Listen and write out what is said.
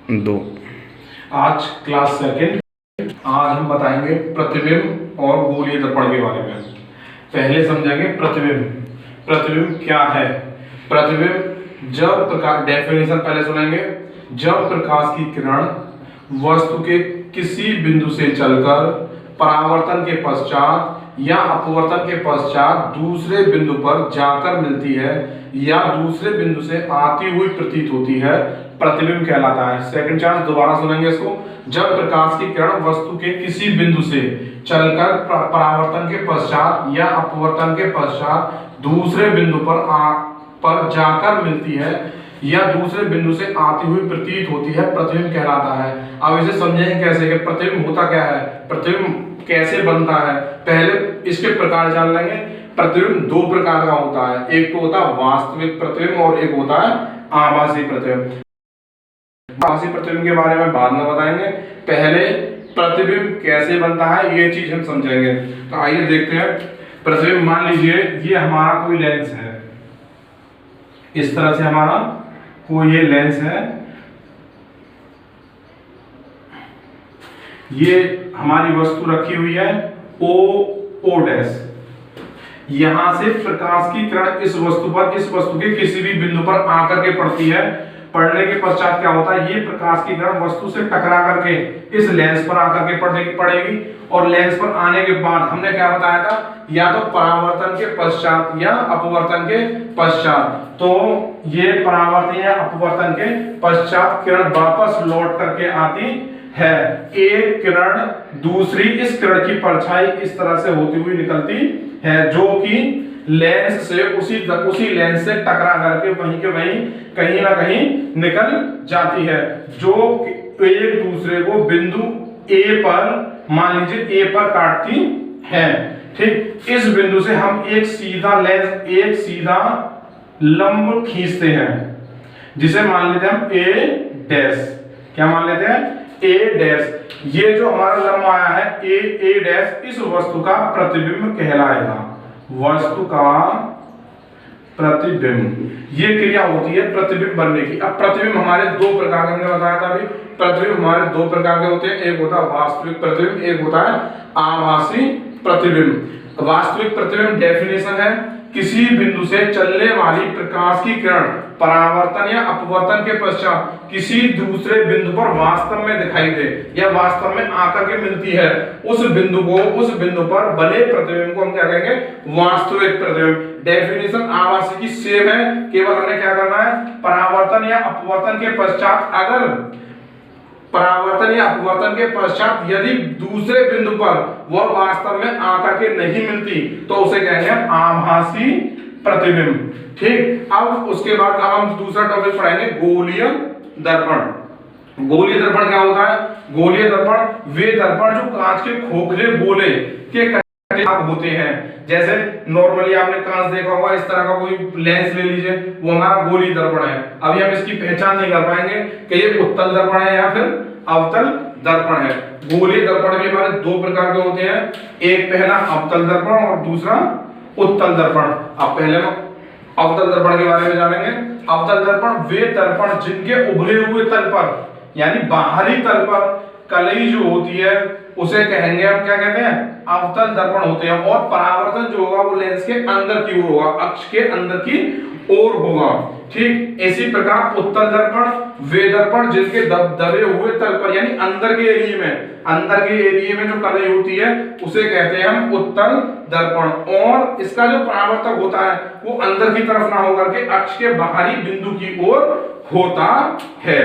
2। आज class second. आज हम बताएंगे प्रतिबिंब और गोलीय दर्पण के बारे में। पहले समझेंगे प्रतिबिंब। प्रतिबिंब क्या है? प्रतिबिंब जब प्रकाश, डेफिनेशन पहले सुनेंगे। जब प्रकाश की किरण वस्तु के किसी बिंदु से चलकर परावर्तन के पश्चात या अपवर्तन के पश्चात दूसरे बिंदु पर जाकर मिलती है या दूसरे बिंदु से आती हुई प्रतीत होती है, प्रतिबिंब कहलाता है। सेकंड चांस दोबारा सुनेंगे इसको। जब प्रकाश की किरण वस्तु के किसी बिंदु से चलकर परावर्तन के पश्चात या अपवर्तन के पश्चात दूसरे बिंदु पर जाकर मिलती है या दूसरे बिंदु से आती हुई प्रतीत होती है, प्रतिबिंब कहलाता है। अब इसे समझेंगे कैसे कि प्रतिबिंब होता क्या है, प्रतिबिंब कैसे बनता है। पहले इसके प्रकार जान लेंगे। प्रतिबिंब दो प्रकार का होता है, एक तो होता है वास्तविक प्रतिबिंब और एक होता है आभासी प्रतिबिंब। आभासी प्रतिबिंब के बारे में बाद में बताएंगे। पहले प्रतिबिंब कैसे बनता है ये चीज हम समझेंगे। तो आइए देखते हैं। प्रतिबिंब मान लीजिए ये हमारा कोई लेंस है, इस तरह से हमारा कोई ये लेंस है, ये हमारी वस्तु रखी हुई है ओ डैश। यहां से प्रकाश की किरण इस वस्तु के किसी भी बिंदु पर आकर के पड़ती है। पड़ने के पश्चात क्या होता है, ये प्रकाश की किरण वस्तु से टकरा करके इस लेंस पर आकर के पड़ेगी और लेंस पर आने के बाद हमने क्या बताया था, या तो परावर्तन के पश्चात या अपवर्तन के पश्चात। तो ये परावर्तन या अपवर्तन के पश्चात किरण वापस लौट करके आती है। एक किरण दूसरी इस किरण की परछाई इस तरह से होती हुई निकलती है, जो कि लेंस से उसी लेंस से टकरा करके वहीं के वहीं कहीं ना कहीं निकल जाती है, जो एक दूसरे को बिंदु ए पर, मान लीजिए ए पर काटती है। ठीक, इस बिंदु से हम एक सीधा लंब खींचते हैं, जिसे मान लेते हैं हम ए डैश। क्या मान लेते हैं? ए डैश। ये जो हमारा लंब आया है ए डैश, इस वस्तु का प्रतिबिंब कहलाएगा। वस्तु का प्रतिबिंब, ये क्रिया होती है प्रतिबिंब बनने की। अब प्रतिबिंब हमारे दो प्रकार के, हमने बताया था अभी, प्रतिबिंब हमारे दो प्रकार के होते हैं। एक होता है वास्तविक प्रतिबिंब, एक होता है आभासी प्रतिबिंब। वास्तविक प्रतिबिंब डेफिनेशन है, किसी बिंदु से चलने वाली प्रकाश की किरण परावर्तन या अपवर्तन के पश्चात किसी दूसरे बिंदु पर वास्तव में दिखाई दे या वास्तव में आकर के मिलती है, उस बिंदु पर बने प्रतिबिंब को हम क्या कहेंगे? वास्तविक प्रतिबिंब। डेफिनेशन आभासी की सेम है, केवल हमने क्या करना है, परावर्तन या अपवर्तन के पश्चात, अगर परावर्तन या अपवर्तन के पश्चात यदि दूसरे बिंदु पर वह वास्तव में आकर के नहीं मिलती तो उसे कहेंगे आभासी प्रतिबिंब। ठीक, अब उसके बाद अब हम दूसरा टॉपिक पढ़ेंगे, गोलीय दर्पण। गोलीय दर्पण क्या होता है? गोलीय दर्पण वे दर्पण जो कांच के खोखले गोले के होते हैं। जैसे नॉर्मली आपने कांच देखा होगा, इस तरह का कोई लेंस ले लीजिए, वो हमारा गोलीय दर्पण है। अभी हम इसकी पहचान नहीं कर पाएंगे कि ये उत्तल दर्पण है या फिर अवतल दर्पण है। गोलीय दर्पण भी हमारे दो प्रकार के होते हैं, एक पहला अवतल दर्पण और दूसरा उत्तल दर्पण। अब पहले अवतल दर्पण के बारे में जानेंगे। अवतल दर्पण वे दर्पण जिनके उभरे हुए तल पर, यानी बाहरी तल पर कलई जो होती है उसे कहेंगे हम, क्या कहते हैं? अवतल दर्पण होते हैं। और परावर्तन जो होगा वो लेंस के अंदर की ओर होगा, अक्ष के अंदर की ओर होगा। ठीक, इसी प्रकार उत्तल दर्पण वे दर्पण जिनके दबे हुए तल पर, यानी अंदर के एरिया में जो कलई होती है उसे कहते हैं हम उत्तल दर्पण। और इसका जो परावर्तक होता है वो अंदर की तरफ ना होकर के अक्ष के बाहरी बिंदु की ओर होता है।